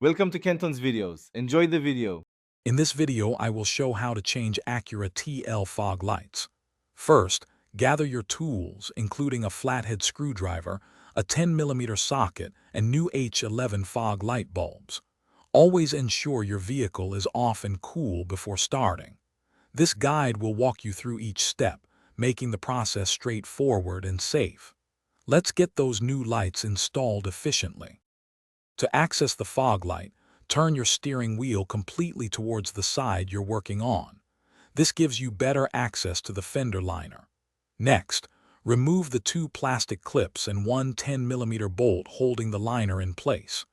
Welcome to Kenton's videos. Enjoy the video. In this video, I will show how to change Acura TL fog lights. First, gather your tools, including a flathead screwdriver, a 10mm socket, and new H11 fog light bulbs. Always ensure your vehicle is off and cool before starting. This guide will walk you through each step, making the process straightforward and safe. Let's get those new lights installed efficiently. To access the fog light, turn your steering wheel completely towards the side you're working on. This gives you better access to the fender liner. Next, remove the two plastic clips and one 10mm bolt holding the liner in place.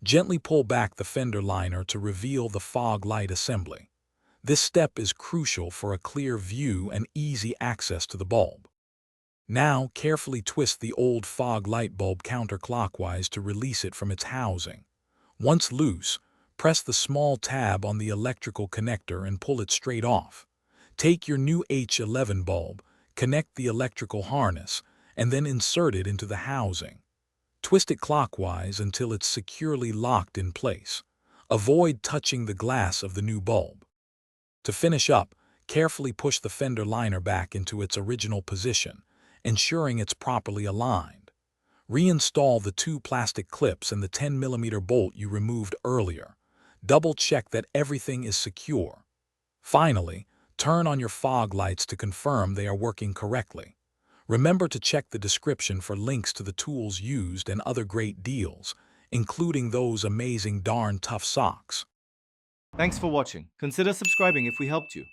Gently pull back the fender liner to reveal the fog light assembly. This step is crucial for a clear view and easy access to the bulb. Now, carefully twist the old fog light bulb counterclockwise to release it from its housing. Once loose, press the small tab on the electrical connector and pull it straight off. Take your new H11 bulb, connect the electrical harness, and then insert it into the housing. Twist it clockwise until it's securely locked in place. Avoid touching the glass of the new bulb. To finish up, carefully push the fender liner back into its original position, ensuring it's properly aligned. Reinstall the two plastic clips and the 10mm bolt you removed earlier. Double-check that everything is secure. Finally, turn on your fog lights to confirm they are working correctly. Remember to check the description for links to the tools used and other great deals, including those amazing darn tough socks. Thanks for watching. Consider subscribing if we helped you.